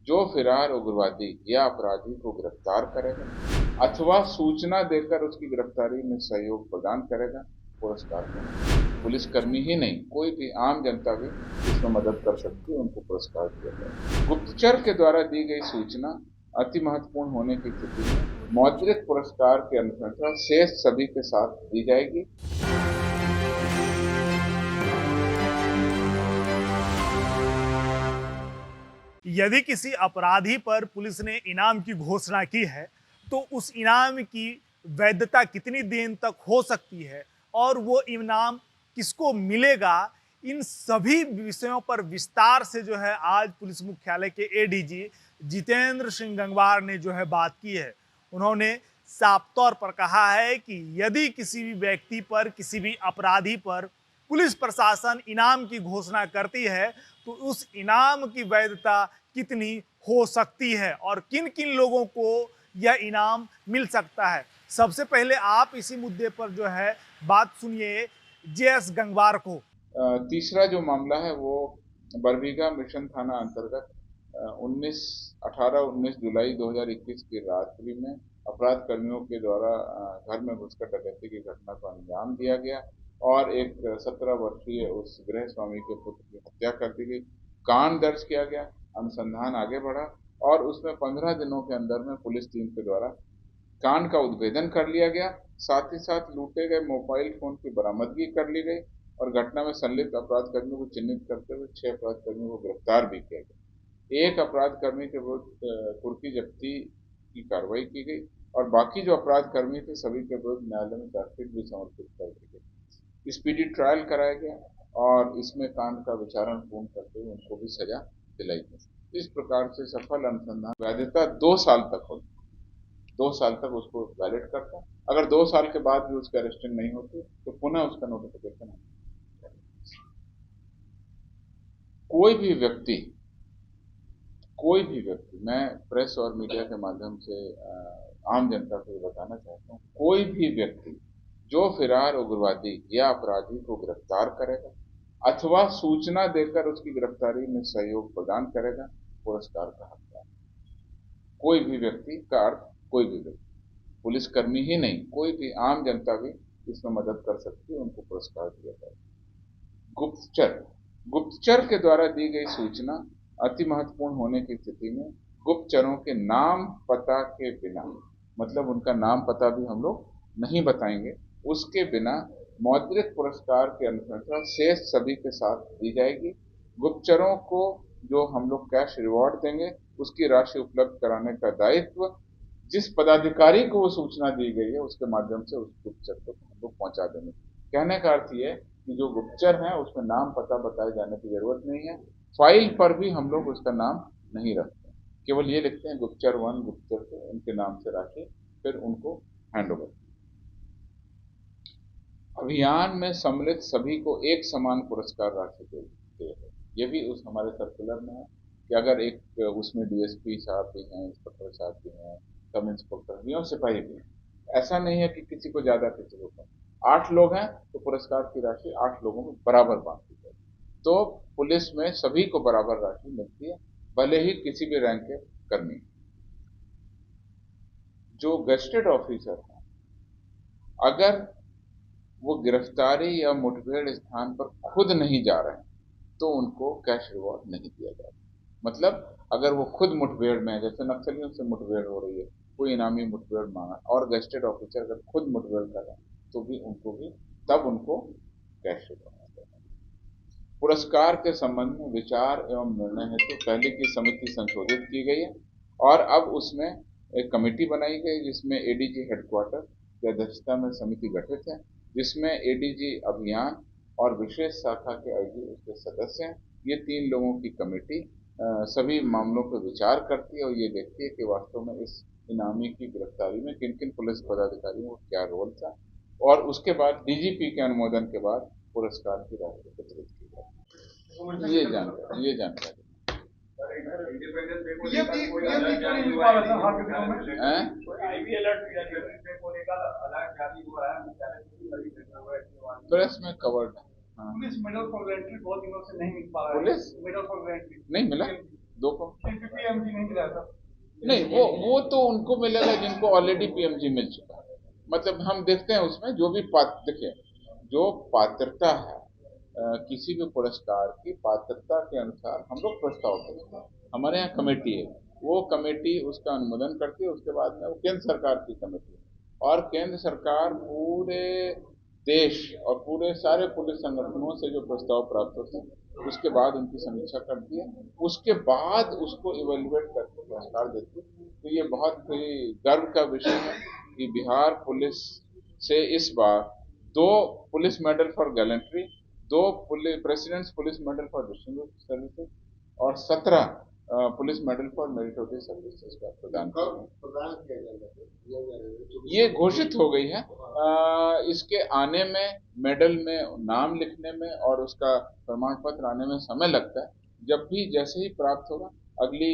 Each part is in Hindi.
जो फरार उग्रवादी या अपराधी को गिरफ्तार करेगा अथवा सूचना देकर उसकी गिरफ्तारी में सहयोग प्रदान करेगा, पुरस्कार मिलेगा। पुलिसकर्मी ही नहीं, कोई भी आम जनता भी इसमें मदद कर सकती है, उनको पुरस्कार दिया जाएगा। गुप्तचर के द्वारा दी गई सूचना अति महत्वपूर्ण होने की स्थिति में मौद्रिक पुरस्कार की अनुशंसा शेष सभी के साथ दी जाएगी। यदि किसी अपराधी पर पुलिस ने इनाम की घोषणा की है तो उस इनाम की वैधता कितनी दिन तक हो सकती है और वो इनाम किसको मिलेगा, इन सभी विषयों पर विस्तार से जो है आज पुलिस मुख्यालय के एडीजी जितेंद्र सिंह गंगवार ने जो है बात की है। उन्होंने साफ तौर पर कहा है कि यदि किसी भी व्यक्ति पर, किसी भी अपराधी पर पुलिस प्रशासन इनाम की घोषणा करती है तो उस इनाम की वैधता कितनी हो सकती है और किन किन लोगों को यह इनाम मिल सकता है। सबसे पहले आप इसी मुद्दे पर जो है बात सुनिए जेएस गंगवार को। तीसरा जो मामला है वो बरबीघा मिशन थाना अंतर्गत 18-19 जुलाई 2021 की रात्रि में अपराध कर्मियों के द्वारा घर में घुसकर डकैती की घटना को अंजाम दिया गया और एक 17 वर्षीय उस गृह स्वामी के पुत्र की हत्या कर दी गई। कांड दर्ज किया गया, अनुसंधान आगे बढ़ा और उसमें 15 दिनों के अंदर में पुलिस टीम के द्वारा कांड का उद्भेदन कर लिया गया। साथ ही साथ लूटे गए मोबाइल फोन की बरामदगी कर ली गई और घटना में संलिप्त अपराध कर्मियों को चिन्हित करते हुए 6 अपराध कर्मियों को गिरफ्तार भी किया गया। एक अपराध कर्मी के विरुद्ध कुर्की जब्ती की कार्रवाई की गई और बाकी जो अपराध कर्मी थे सभी के विरुद्ध न्यायालय में चार्जशीट भी समर्पित कर दी गई। स्पीडी ट्रायल कराया गया और इसमें कांड का विचारण पूर्ण करते हुए उनको भी सजा दिलाई गई। इस प्रकार से सफल अनुसंधान वैधता 2 साल तक होती, 2 साल तक उसको वैलिड करता। अगर 2 साल के बाद भी उसका अरेस्टिंग नहीं होती तो पुनः उसका नोटिफिकेशन आता। कोई भी व्यक्ति, मैं प्रेस और मीडिया के माध्यम से आम जनता को बताना चाहता हूँ, कोई भी व्यक्ति जो फरार उग्रवादी या अपराधी को गिरफ्तार करेगा अथवा सूचना देकर उसकी गिरफ्तारी में सहयोग प्रदान करेगा, पुरस्कार का हकदार। कोई भी व्यक्ति का अर्थ कोई भी व्यक्ति, पुलिसकर्मी ही नहीं, कोई भी आम जनता भी इसमें मदद कर सकती है, उनको पुरस्कार दिया जाएगा। गुप्तचर के द्वारा दी गई सूचना अति महत्वपूर्ण होने की स्थिति में गुप्तचरों के नाम पता के बिना, मतलब उनका नाम पता भी हम लोग नहीं बताएंगे, उसके बिना मौद्रिक पुरस्कार की अनुशंसा शेष सभी के साथ दी जाएगी। गुप्तचरों को जो हम लोग कैश रिवॉर्ड देंगे उसकी राशि उपलब्ध कराने का दायित्व जिस पदाधिकारी को वो सूचना दी गई है उसके माध्यम से उस गुप्तचर को हम लोग पहुंचा देंगे। कहने का अर्थ ये कि जो गुप्तचर है उसमें नाम पता बताए जाने की जरूरत नहीं है। फाइल पर भी हम लोग उसका नाम नहीं रखते, केवल ये लिखते हैं गुप्तचर 1, गुप्तचर 2, उनके नाम से राशि फिर उनको हैंड ओवर। अभियान में सम्मिलित सभी को एक समान पुरस्कार राशि देते हैं। ये भी उस हमारे सर्कुलर में है कि अगर एक उसमें डीएसपी साहब भी हैं, इंस्पेक्टर साहब भी हैं, सब इंस्पेक्टर भी हैं और सिपाही भी हैं, ऐसा नहीं है कि किसी को ज्यादा किसी को कम। 8 लोग हैं तो पुरस्कार की राशि 8 लोगों में बराबर बांटी जाए। तो पुलिस में सभी को बराबर राशि मिलती है, भले ही किसी भी रैंक के कर्मी। जो गेस्टेड ऑफिसर हैं, अगर वो गिरफ्तारी या मुठभेड़ स्थान पर खुद नहीं जा रहे हैं तो उनको कैश रिवॉर्ड नहीं दिया जाता। मतलब अगर वो खुद मुठभेड़ में, जैसे नक्सलियों से मुठभेड़ हो रही है, कोई इनामी मुठभेड़ मांगा और गेस्टेड ऑफिसर अगर खुद मुठभेड़ कर रहे हैं तो भी तब उनको कैश रिवॉर्ड देना। पुरस्कार के संबंध में विचार एवं निर्णय हेतु पहले की समिति संशोधित की गई है और अब उसमें एक कमेटी बनाई गई जिसमें एडीजी हेडक्वार्टर की अध्यक्षता में समिति गठित है, जिसमें एडीजी अभियान और विशेष शाखा के आईजी उसके सदस्य हैं। ये 3 लोगों की कमेटी सभी मामलों पर विचार करती है और ये देखती है कि वास्तव में इस इनामी की गिरफ्तारी में किन किन पुलिस पदाधिकारियों का क्या रोल था और उसके बाद डीजीपी के अनुमोदन के बाद पुरस्कार की राशि वितरित की जाती है। ये जानकारी प्रेस में कवर्ड है। पुलिस मेडल फॉर गैलेंट्री बहुत दिनों से नहीं मिल पा रहा है। पुलिस मेडल फॉर गैलेंट्री नहीं मिला, दो को पीएमजी नहीं मिला था। नहीं, वो तो उनको मिलेगा जिनको ऑलरेडी पीएमजी मिल चुका है। मतलब हम देखते हैं उसमें जो भी देखिए, जो पात्रता है किसी भी पुरस्कार की पात्रता के अनुसार हम लोग प्रस्ताव भेजते हैं। हमारे यहाँ कमेटी है, वो कमेटी उसका अनुमोदन करती है, उसके बाद में वो केंद्र सरकार की कमेटी है, और केंद्र सरकार पूरे देश और पूरे सारे पुलिस संगठनों से जो प्रस्ताव प्राप्त होते हैं उसके बाद उनकी समीक्षा करती है, उसके बाद उसको इवेल्युएट करके पुरस्कार देती है। तो ये बहुत ही गर्व का विषय है कि बिहार पुलिस से इस बार 2 police medal for gallantry, 2 presidents police medal for distinguished services और 17 police medal for meritorious services का प्रदान किया जाएगा। ये घोषित हो गई है। इसके आने में, मेडल में नाम लिखने में और उसका प्रमाण पत्र आने में समय लगता है। जब भी जैसे ही प्राप्त होगा, अगली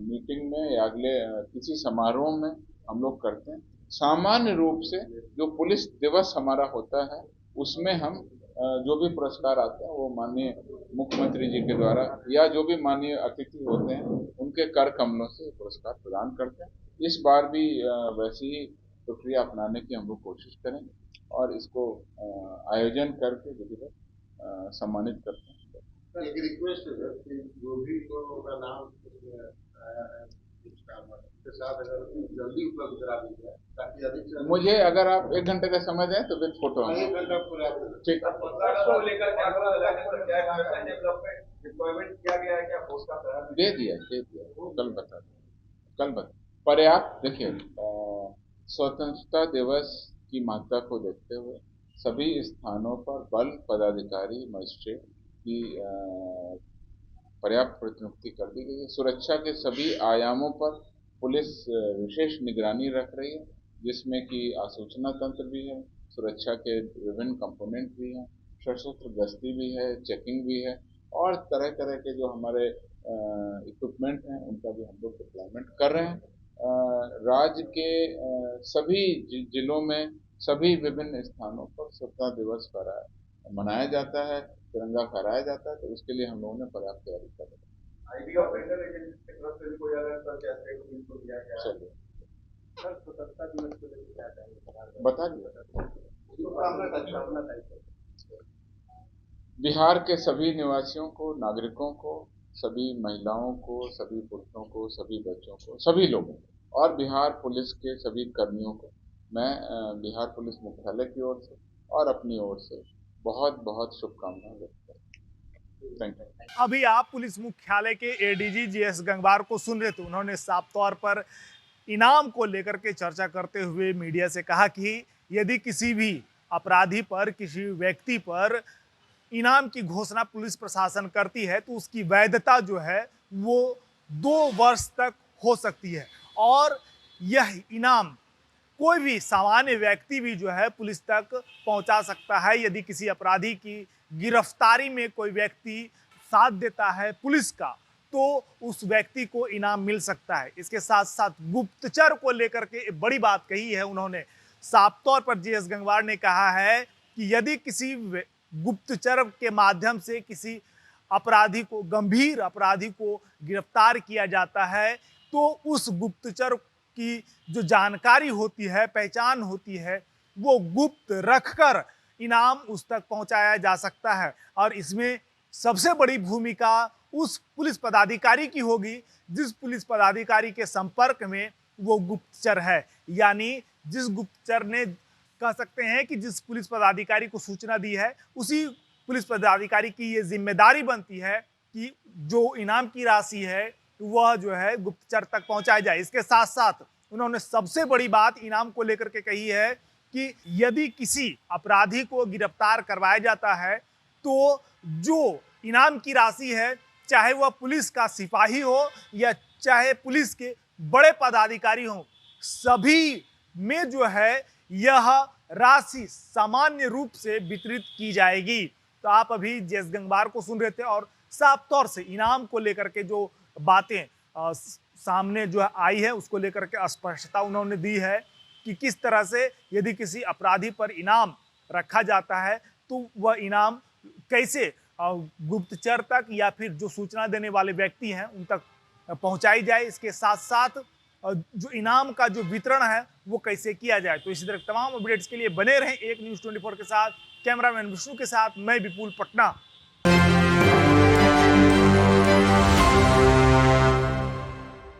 मीटिंग में या अगले किसी समारोह में हम लोग करते हैं। सामान्य रूप से जो पुलिस दिवस हमारा होता है उसमें हम जो भी पुरस्कार आते हैं वो माननीय मुख्यमंत्री जी के द्वारा या जो भी माननीय अतिथि होते हैं उनके कर कमलों से पुरस्कार प्रदान करते हैं। इस बार भी वैसी ही प्रक्रिया अपनाने की हम लोग कोशिश करेंगे और इसको आयोजन करके विधिवत सम्मानित करते हैं। एक रिक्वेस्ट है सर कि जो भी लोगों का नाम आया है उसके साथ अगर जल्दी उपलब्ध करा दी जाए ताकि अधिक से मुझे अगर आप 1 घंटे का समय दें तो विद फोटो 1 घंटा पूरा ठीक है। दे दिया कल बता पर्याप्त। देखिए, स्वतंत्रता दिवस की महत्ता को देखते हुए सभी स्थानों पर बल पदाधिकारी मजिस्ट्रेट की पर्याप्त प्रतिनियुक्ति कर दी गई है। सुरक्षा के सभी आयामों पर पुलिस विशेष निगरानी रख रही है, जिसमें कि आसूचना तंत्र भी है, सुरक्षा के विभिन्न कंपोनेंट भी हैं, सशस्त्र गश्ती भी है, चेकिंग भी है और तरह तरह के जो हमारे इक्विपमेंट हैं उनका भी हम लोग डिप्लॉयमेंट कर रहे हैं। राज्य के सभी जिलों में सभी विभिन्न स्थानों पर स्वतंत्रता दिवस मनाया जाता है, तिरंगा फहराया जाता है, तो उसके लिए हम लोगों ने पर्याप्त तैयारी कर रही है। बता दिया। बिहार के सभी निवासियों को, नागरिकों को, सभी महिलाओं को, सभी पुरुषों को, सभी बच्चों को, सभी लोगों को और बिहार पुलिस के सभी कर्मियों को मैं बिहार पुलिस मुख्यालय की ओर से और अपनी ओर से बहुत बहुत शुभकामनाएं व्यक्त करता हूं। Thank you. अभी आप पुलिस मुख्यालय के एडीजी जीएस गंगवार को सुन रहे थे। उन्होंने साफ तौर पर इनाम को लेकर के चर्चा करते हुए मीडिया से कहा कि यदि किसी भी अपराधी पर, किसी व्यक्ति पर इनाम की घोषणा पुलिस प्रशासन करती है तो उसकी वैधता जो है वो 2 वर्ष तक हो सकती है और यह इनाम कोई भी सामान्य व्यक्ति भी जो है पुलिस तक पहुंचा सकता है। यदि किसी अपराधी की गिरफ्तारी में कोई व्यक्ति साथ देता है पुलिस का तो उस व्यक्ति को इनाम मिल सकता है। इसके साथ साथ गुप्तचर को लेकर के एक बड़ी बात कही है उन्होंने। साफ तौर पर जीएस गंगवार ने कहा है कि यदि किसी गुप्तचर के माध्यम से किसी अपराधी को, गंभीर अपराधी को गिरफ्तार किया जाता है तो उस गुप्तचर की जो जानकारी होती है, पहचान होती है, वो गुप्त रखकर इनाम उस तक पहुंचाया जा सकता है। और इसमें सबसे बड़ी भूमिका उस पुलिस पदाधिकारी की होगी जिस पुलिस पदाधिकारी के संपर्क में वो गुप्तचर है, यानी जिस गुप्तचर ने, कह सकते हैं कि जिस पुलिस पदाधिकारी को सूचना दी है उसी पुलिस पदाधिकारी की ये जिम्मेदारी बनती है कि जो इनाम की राशि है वह जो है गुप्तचर तक पहुंचाई जाए। इसके साथ साथ उन्होंने सबसे बड़ी बात इनाम को लेकर के कही है कि यदि किसी अपराधी को गिरफ्तार करवाया जाता है तो जो इनाम की राशि है, चाहे वह पुलिस का सिपाही हो या चाहे पुलिस के बड़े पदाधिकारी हो, सभी में जो है यह राशि सामान्य रूप से वितरित की जाएगी। तो आप अभी जीएस गंगवार को सुन रहे थे और साफ तौर से इनाम को लेकर के जो बातें सामने जो आई है उसको लेकर के स्पष्टता उन्होंने दी है कि किस तरह से यदि किसी अपराधी पर इनाम रखा जाता है तो वह इनाम कैसे गुप्तचर तक या फिर जो सूचना देने वाले व्यक्ति हैं उन तक पहुंचाई जाए। इसके साथ साथ जो इनाम का जो वितरण है वो कैसे किया जाए। तो इसी तरह तमाम अपडेट्स के लिए बने रहें एक न्यूज़ 24 के साथ। कैमरामैन विष्णु के साथ मैं विपुल, पटना।